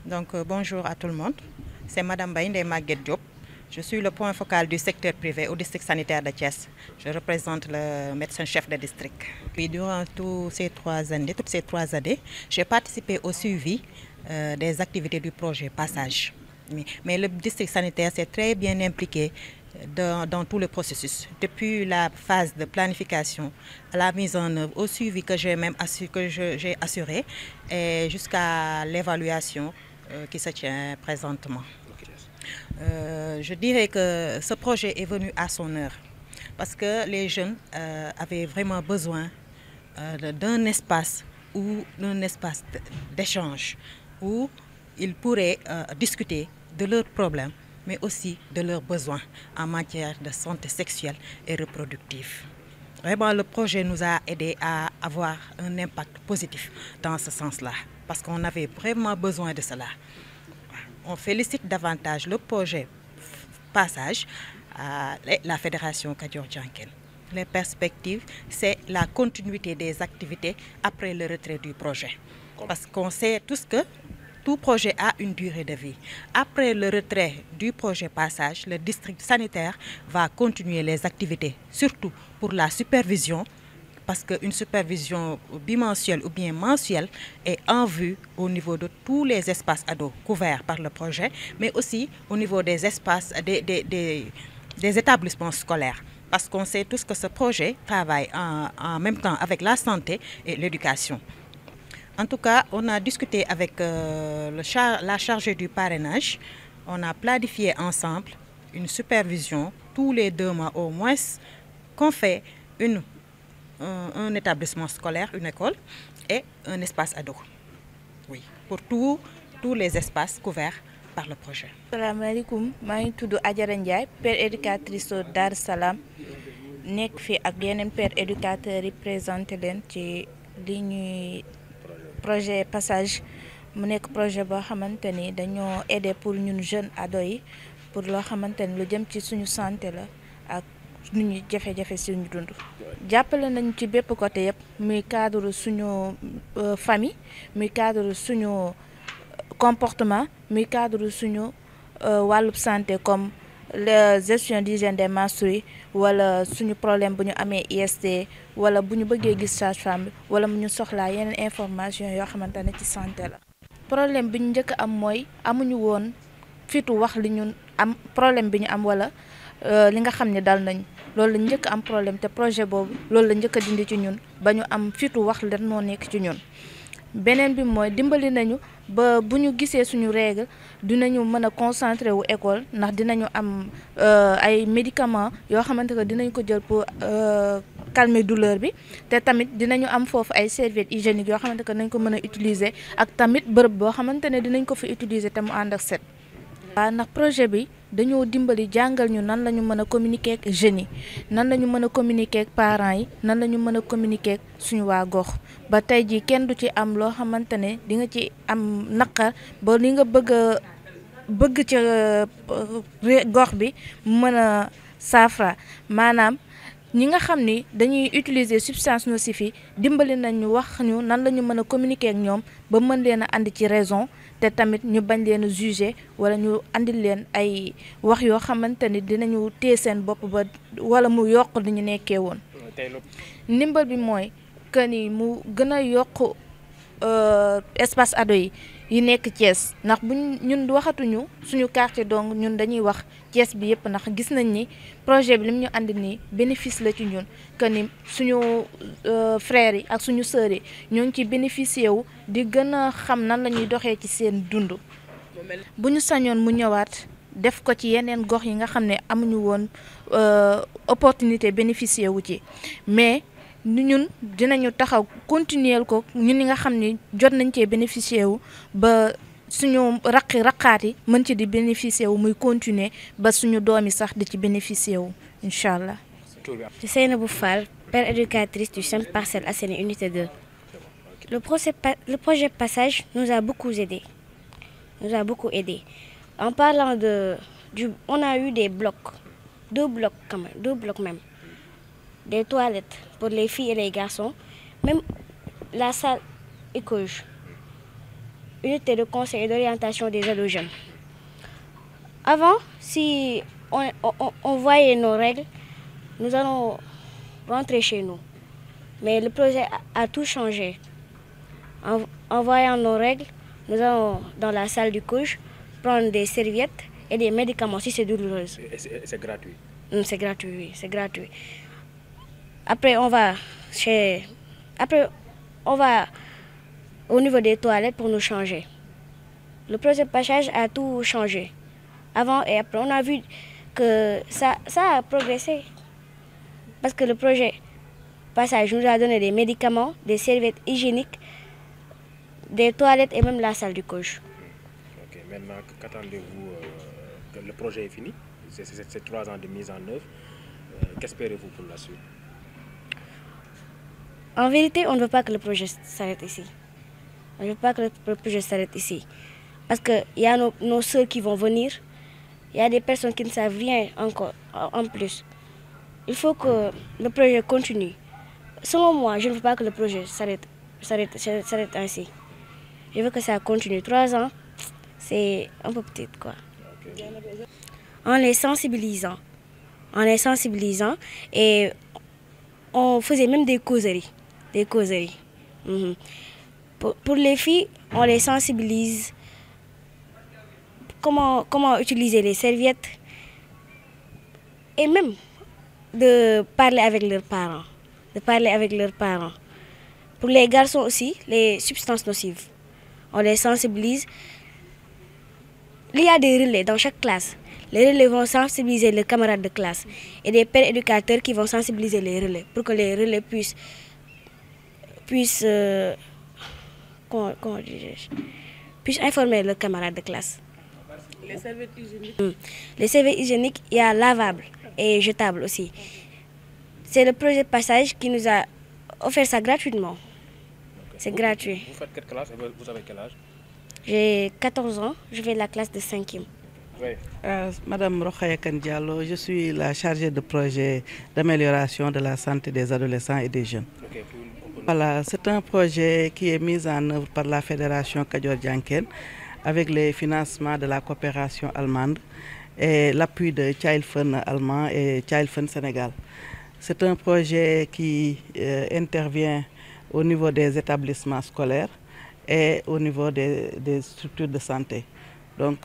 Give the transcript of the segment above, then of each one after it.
Bonjour à tout le monde. C'est Madame Baïndé Maguette Diop. Je suis le point focal du secteur privé au district sanitaire de Thiès. Je représente le médecin-chef de district. Puis durant toutes ces 3 années, j'ai participé au suivi des activités du projet Passage. Mais le district sanitaire s'est très bien impliqué dans tout le processus, depuis la phase de planification à la mise en œuvre, au suivi que j'ai assuré et jusqu'à l'évaluation qui se tient présentement. Je dirais que ce projet est venu à son heure parce que les jeunes avaient vraiment besoin d'un espace d'échange où ils pourraient discuter de leurs problèmes, mais aussi de leurs besoins en matière de santé sexuelle et reproductive. Vraiment, le projet nous a aidés à avoir un impact positif dans ce sens-là, parce qu'on avait vraiment besoin de cela. On félicite davantage le projet Passage à la Fédération Kadior-Djanken. Les perspectives, c'est la continuité des activités après le retrait du projet. Parce qu'on sait tous que tout projet a une durée de vie. Après le retrait du projet Passage, le district sanitaire va continuer les activités, surtout pour la supervision, parce qu'une supervision bimensuelle ou bien mensuelle est en vue au niveau de tous les espaces ados couverts par le projet, mais aussi au niveau des espaces des établissements scolaires. Parce qu'on sait tous que ce projet travaille en même temps avec la santé et l'éducation. En tout cas, on a discuté avec la chargée du parrainage. On a planifié ensemble une supervision tous les 2 mois au moins qu'on fait un établissement scolaire, une école et un espace ado. Oui, pour tous les espaces couverts par le projet. Salam alaikum, je suis Adjara Ndiaye, père éducatrice au Dar Salam. Nek fi ak yenen père éducateur yi présenté len ci li ñuy projet Passage mu nek projet bo xamanteni dañoo aider pour ñun jeunes ados yi pour lo xamanteni lu jëm ci suñu santé la ak ñu jafe-jafe suñu dund. Jàppale nañ ci bépp côté yëpp muy cadre suñu famille muy cadre suñu comportement muy cadre suñu wàllub santé comme la gestion d'hygiène des menstrues wala suñu problème bu ñu amee IST wala bu ñu bëggee gis sage-femme bi wala mu ñu soxlaa yeneen information yoo xamante ne ci santé la. Problème bi ñu njëkk am mooy amuñu woon fitu wax li ñu am problème bi ñu am wala li nga xam ne dal nañ loolu la njëkk am problème te projet boobu loolu la njëkk a dindi ci ñun ba ñu am fitu wax lan moo nekk ci ñun. Beneen bi mooy dimbali nañu ba bu ñu gisee suñu règle dinañu mën a concentré wu école ndax dinañu am ay médicaments yoo xamante que dinañ ko jël pour calmer douleur bi te tamit dinañu am foofu ay serviettes hygiéniques yoo xamante que nañ ko mën a utiliser ak tamit bërëb boo xamante ne dinañ ko fi utiliser te mu ànd ak set. waaw ndax projet bi dañoo dimbali jàngal ñu nan la ñu mën a communiquer ak jeunes yi nan la ñu mën a communiquer ak parents yi nan la ñu mën a communiquer ak suñu waa gox ba tey jii kenn du ci am loo xamante ne di nga ci am naqar ba li nga bëgg ci gox bi mën a saafara maanaam ñi nga xam ni dañuy utiliser substance nocive yi dimbali nañ ñu wax ñu nan la ñu mën a communiquer ak ñoom ba mën leen a andi ci raison te tamit ñu bañ leen a juger wala ñu andil leen ay wax yoo xamante ni dinañu téye seen bopp ba wala mu yokk li ñu nekkee woon. Ndimbal bi mooy que ni mu gën a yokk espace ado yi nekk Thiès ndax buñ ñun waxatuñu suñu quartier donc ñun dañuy wax Thiès bi yëpp ndax gis nañ ni projet bi lim ñu andi nii bénéfice la ci ñun que ni suñu frères yi ak suñu sœurs yi ñoo ngi ci bénéficier wu di gën a xam nan la ñuy doxee ci seen dund. bu ñu sañoon mu ñëwaat def ko ci yeneen gox yi nga xam ne amuñu woon opportunité bénéficier wu ci mais ñun dinañu taxaw continuer ko ñun ñi nga xam ni jot nañ cee bénéficier wu ba suñu raqaat yi mën ci di bénéficier wu muy continuer ba suñu doom yi sax di ci bénéficier wu incha allah. Je suis Seynabou Fall, père éducatrice du centre Parcelles Assainies unité 2. Le projet Passage nous a beaucoup aidé. En parlant on a eu des blocs, 2 blocs même. Des toilettes pour les filles et les garçons, même la salle écologique. unité de conseil et d'orientation des aides aux jeunes. Avant, si on voyait nos règles, nous allons rentrer chez nous. Mais le projet a tout changé. En voyant nos règles, nous allons dans la salle du couche prendre des serviettes et des médicaments si c'est douloureux. C'est gratuit? C'est gratuit, oui, c'est gratuit. Après, on va au niveau des toilettes pour nous changer. Le projet de passage a tout changé. Avant et après, on a vu que ça a progressé. Parce que le projet passage nous a donné des médicaments, des serviettes hygiéniques, des toilettes et même la salle du couche. Ok, maintenant, qu'attendez-vous que le projet est fini? C'est 3 ans de mise en œuvre. Qu'espérez-vous pour la suite? En vérité, on ne veut pas que le projet s'arrête ici. On ne veut pas que le projet s'arrête ici. Parce qu'il y a nos soeurs qui vont venir. Il y a des personnes qui ne savent rien encore en plus. Il faut que le projet continue. Selon moi, je ne veux pas que le projet s'arrête ainsi. Je veux que ça continue. 3 ans, c'est un peu petit, quoi. Okay. En les sensibilisant. Et on faisait même des causeries. Pour les filles, on les sensibilise. Comment utiliser les serviettes. Et même de parler avec leurs parents. Pour les garçons aussi, les substances nocives. On les sensibilise. Il y a des relais dans chaque classe. Les relais vont sensibiliser les camarades de classe et des pères éducateurs qui vont sensibiliser les relais pour que les relais puissent informer leurs camarades de classe. Les serviettes hygiéniques? Les serviettes hygiéniques, il y a lavables et jetables aussi. C'est le projet de passage qui nous a offert ça gratuitement. C'est gratuit. Vous faites quelle classe? Vous avez quel âge? J'ai 14 ans, je fais la classe de 5e. Oui. Madame Rokhaya Diallo, je suis la chargée de projet d'amélioration de la santé des adolescents et des jeunes. Okay. Voilà, c'est un projet qui est mis en œuvre par la Fédération Kadior-Dianken avec les financements de la coopération allemande et l'appui de Child Fund allemand et Child Fund Sénégal. C'est un projet qui intervient au niveau des établissements scolaires et au niveau des structures de santé. Donc,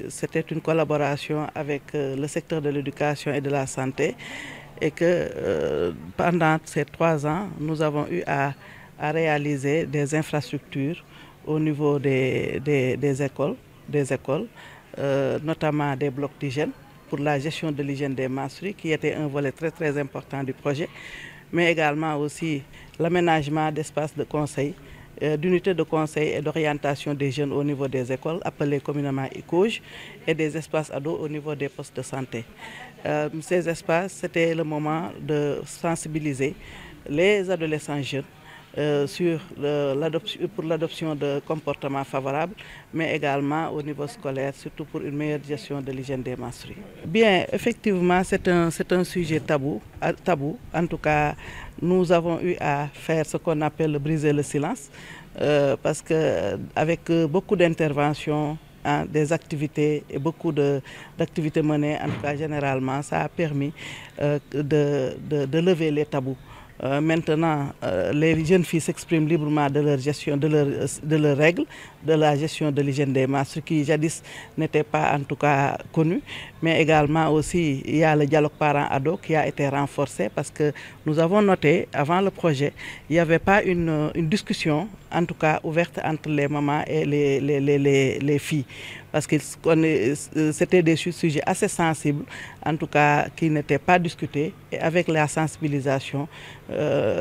c'était une collaboration avec le secteur de l'éducation et de la santé et que pendant ces 3 ans, nous avons eu à réaliser des infrastructures au niveau des écoles, notamment des blocs d'hygiène pour la gestion de l'hygiène des menstrues, qui était un volet très très important du projet, mais également aussi l'aménagement d'espaces de conseil, d'unités de conseil et d'orientation des jeunes au niveau des écoles, appelées communément ICOJ, et des espaces ados au niveau des postes de santé. Ces espaces, c'était le moment de sensibiliser les adolescents jeunes pour l'adoption de comportements favorables, mais également au niveau scolaire, surtout pour une meilleure gestion de l'hygiène des menstrues. Bien, effectivement, c'est un sujet tabou. En tout cas, nous avons eu à faire ce qu'on appelle briser le silence, parce qu'avec beaucoup d'interventions, des activités et beaucoup d'activités menées, en tout cas généralement, ça a permis de lever les tabous. Maintenant, les jeunes filles s'expriment librement de leur gestion, de leurs règles, de la gestion de l'hygiène des menstrues qui jadis n'était pas en tout cas connue. Mais également aussi, il y a le dialogue parents-ados qui a été renforcé parce que nous avons noté avant le projet, il n'y avait pas une discussion en tout cas ouverte entre les mamans et les filles. Parce que c'était des sujets assez sensibles, en tout cas qui n'étaient pas discutés. Et avec la sensibilisation,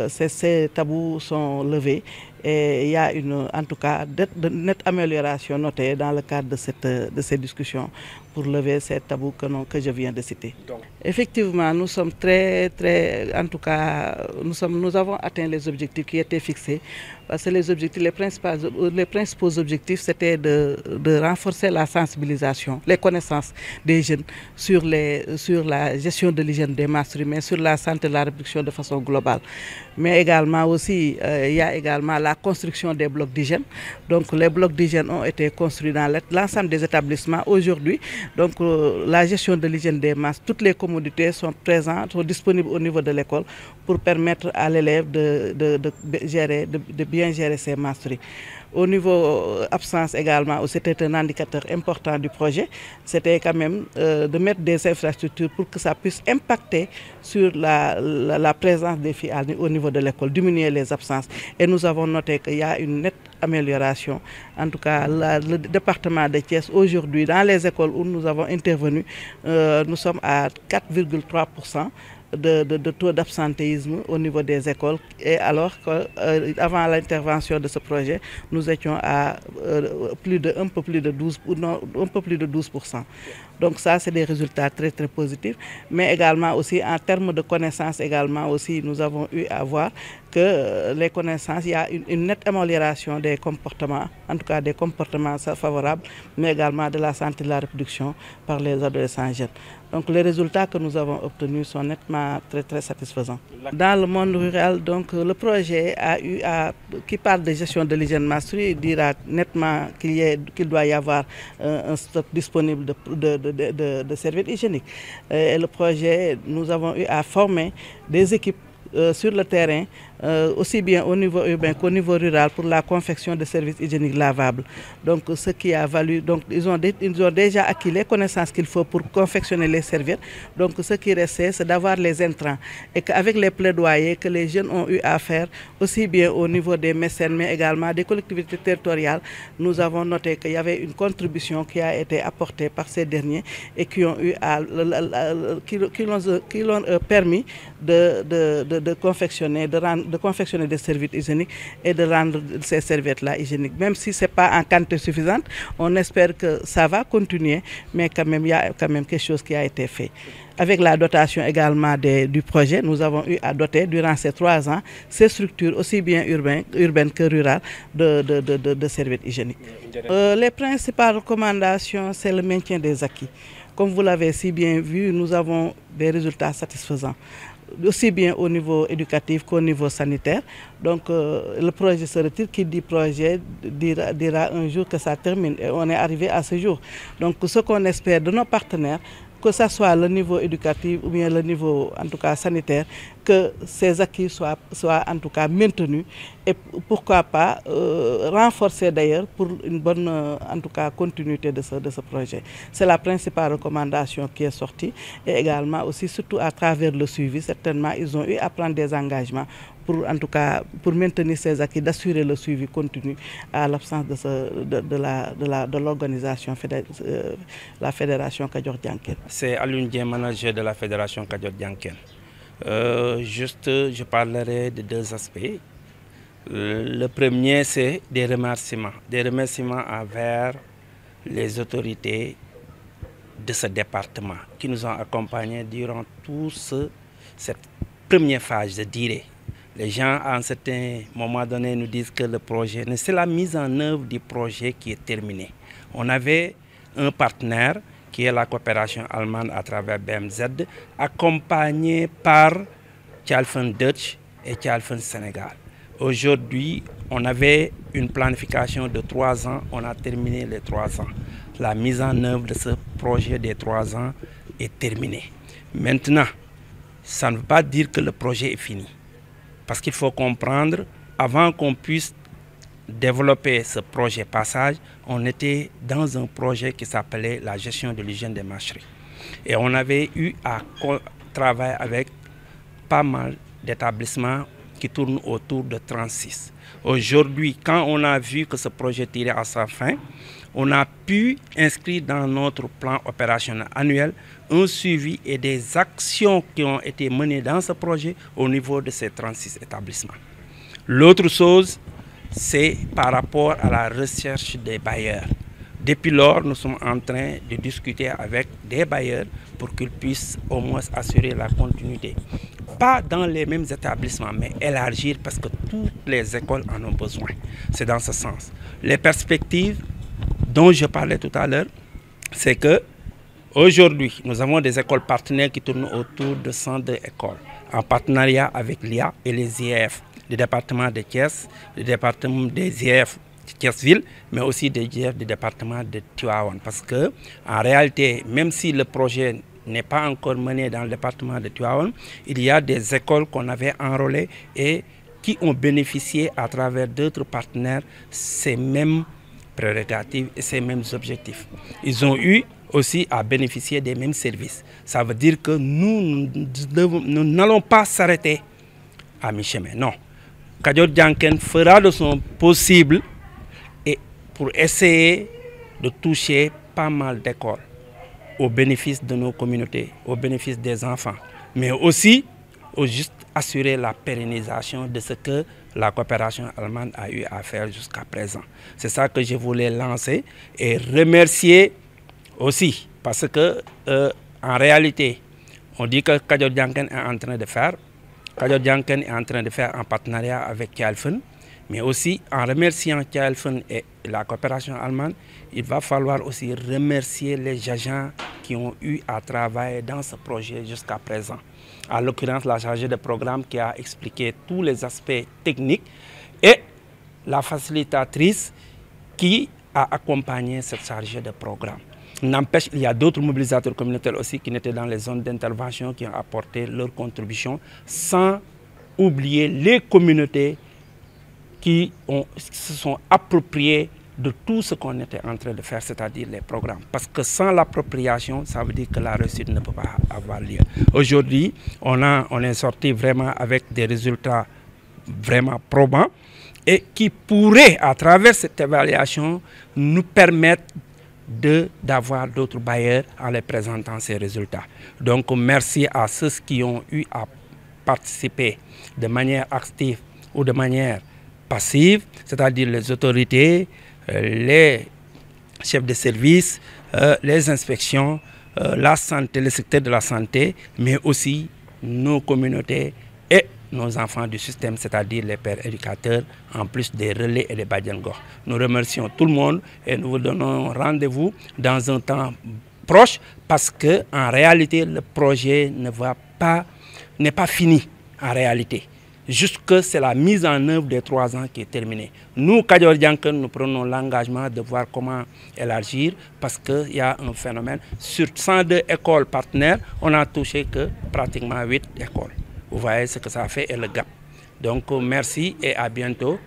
ces tabous sont levés. Et il y a en tout cas de nette amélioration notée dans le cadre de ces discussions pour lever ces tabous que je viens de citer. Donc. Effectivement, nous sommes en tout cas, nous avons atteint les objectifs qui étaient fixés. Parce que les principaux objectifs, c'était de renforcer la sensibilisation, les connaissances des jeunes sur la gestion de l'hygiène des menstrues, mais sur la santé et la reproduction de façon globale. mais également aussi, il y a également la construction des blocs d'hygiène. Donc les blocs d'hygiène ont été construits dans l'ensemble des établissements. Aujourd'hui, donc la gestion de l'hygiène des masses, toutes les commodités sont présentes, sont disponibles au niveau de l'école pour permettre à l'élève de bien gérer ses menstrues. Au niveau absence également, c'était un indicateur important du projet. C'était quand même de mettre des infrastructures pour que ça puisse impacter sur la présence des filles au niveau de l'école, diminuer les absences. Et nous avons noté qu'il y a une nette amélioration. En tout cas, le département de Thiès, aujourd'hui, dans les écoles où nous avons intervenu, nous sommes à 4,3% de taux d'absentéisme au niveau des écoles, et alors qu'avant l'intervention de ce projet, nous étions à un peu plus de 12%. Donc ça, c'est des résultats très très positifs, mais également aussi en termes de connaissances également aussi, nous avons eu à voir que les connaissances, il y a une nette amélioration des comportements, en tout cas des comportements favorables, mais également de la santé de la reproduction par les adolescents jeunes. Donc les résultats que nous avons obtenus sont nettement très très satisfaisants. Dans le monde rural, donc le projet qui parle de gestion de l'hygiène menstruelle dira nettement qu'il doit y avoir un stock disponible de serviettes hygiéniques. Et le projet, nous avons eu à former des équipes sur le terrain, aussi bien au niveau urbain qu'au niveau rural, pour la confection de services hygiéniques lavables. Donc ce qui a valu, donc ils ont déjà acquis les connaissances qu'il faut pour confectionner les serviettes. Donc ce qui restait, c'est d'avoir les intrants. Et qu'avec les plaidoyers que les jeunes ont eu à faire, aussi bien au niveau des mécènes, mais également des collectivités territoriales, nous avons noté qu'il y avait une contribution qui a été apportée par ces derniers et qui l'ont permis de confectionner des serviettes hygiéniques et de rendre ces serviettes-là hygiéniques. Même si ce n'est pas en quantité suffisante, on espère que ça va continuer, mais quand même, il y a quand même quelque chose qui a été fait. Avec la dotation également du projet, nous avons eu à doter durant ces 3 ans ces structures aussi bien urbaines que rurales de serviettes hygiéniques. Les principales recommandations, c'est le maintien des acquis. Comme vous l'avez si bien vu, nous avons des résultats satisfaisants, aussi bien au niveau éducatif qu'au niveau sanitaire. Donc le projet se retire, qui dit projet dira un jour que ça termine, et on est arrivé à ce jour. Donc ce qu'on espère de nos partenaires, que ce soit le niveau éducatif ou bien le niveau en tout cas sanitaire, que ces acquis soient en tout cas maintenus et pourquoi pas renforcés d'ailleurs pour une bonne en tout cas continuité de ce projet. C'est la principale recommandation qui est sortie, et également aussi surtout à travers le suivi. Certainement ils ont eu à prendre des engagements pour en tout cas pour maintenir ces acquis, d'assurer le suivi continu à l'absence de l'organisation la fédération Kadior Dianken. C'est Alioune Dieng, manager de la fédération Kadior Dianken. Je parlerai de 2 aspects. Le premier, c'est des remerciements envers les autorités de ce département qui nous ont accompagnés durant cette première phase, je dirais. Les gens, à un certain moment donné, nous disent que le projet, c'est la mise en œuvre du projet qui est terminée. On avait un partenaire qui est la coopération allemande à travers BMZ, accompagné par Tjalfen Dutch et Tjalfen Sénégal. Aujourd'hui, on avait une planification de 3 ans, on a terminé les 3 ans. La mise en œuvre de ce projet des 3 ans est terminée. Maintenant, ça ne veut pas dire que le projet est fini. Parce qu'il faut comprendre, avant qu'on puisse développer ce projet passage, on était dans un projet qui s'appelait la gestion de l'hygiène des marcheries. Et on avait eu à travailler avec pas mal d'établissements qui tournent autour de 36. Aujourd'hui, quand on a vu que ce projet tirait à sa fin, on a pu inscrire dans notre plan opérationnel annuel un suivi et des actions qui ont été menées dans ce projet au niveau de ces 36 établissements. L'autre chose, c'est par rapport à la recherche des bailleurs. Depuis lors, nous sommes en train de discuter avec des bailleurs pour qu'ils puissent au moins assurer la continuité. Pas dans les mêmes établissements, mais élargir parce que toutes les écoles en ont besoin. C'est dans ce sens. Les perspectives dont je parlais tout à l'heure, c'est que Aujourd'hui, nous avons des écoles partenaires qui tournent autour de 102 écoles, en partenariat avec l'IA et les IEF, le département de Thiès, le département des IEF de Thiès-Ville, mais aussi des IEF du département de Tivaouane. Parce que, en réalité, même si le projet n'est pas encore mené dans le département de Tivaouane, il y a des écoles qu'on avait enrôlées et qui ont bénéficié à travers d'autres partenaires ces mêmes prérogatives et ces mêmes objectifs. Ils ont eu aussi à bénéficier des mêmes services. Ça veut dire que nous n'allons pas s'arrêter à mi-chemin. Non. Kadior Dianken fera de son possible et pour essayer de toucher pas mal d'écoles au bénéfice de nos communautés, au bénéfice des enfants, mais aussi au juste assurer la pérennisation de ce que la coopération allemande a eu à faire jusqu'à présent. C'est ça que je voulais lancer et remercier aussi, parce que en réalité, on dit que Kadior Dianken est en train de faire. Kadior Dianken est en train de faire en partenariat avec Kialfen, mais aussi en remerciant Kialfen et la coopération allemande, il va falloir aussi remercier les agents qui ont eu à travailler dans ce projet jusqu'à présent. En l'occurrence, la chargée de programme qui a expliqué tous les aspects techniques et la facilitatrice qui a accompagné cette chargée de programme. N'empêche, il y a d'autres mobilisateurs communautaires aussi qui étaient dans les zones d'intervention, qui ont apporté leur contribution, sans oublier les communautés qui se sont appropriées de tout ce qu'on était en train de faire, c'est-à-dire les programmes. Parce que sans l'appropriation, ça veut dire que la réussite ne peut pas avoir lieu. Aujourd'hui, on est sorti vraiment avec des résultats vraiment probants et qui pourraient, à travers cette évaluation, nous permettre d'avoir d'autres bailleurs en les présentant ces résultats. Donc merci à ceux qui ont eu à participer de manière active ou de manière passive, c'est-à-dire les autorités, les chefs de service, les inspections, la santé, le secteur de la santé, mais aussi nos communautés et nos enfants du système, c'est-à-dire les pères éducateurs, en plus des relais et des Badiangor. Nous remercions tout le monde et nous vous donnons rendez-vous dans un temps proche parce que en réalité, le projet n'est pas fini en réalité. Jusque c'est la mise en œuvre des 3 ans qui est terminée. Nous, Kadior Dianken, nous prenons l'engagement de voir comment élargir parce qu'il y a un phénomène. Sur 102 écoles partenaires, on n'a touché que pratiquement 8 écoles. Vous voyez ce que ça fait et le gap. Donc merci et à bientôt.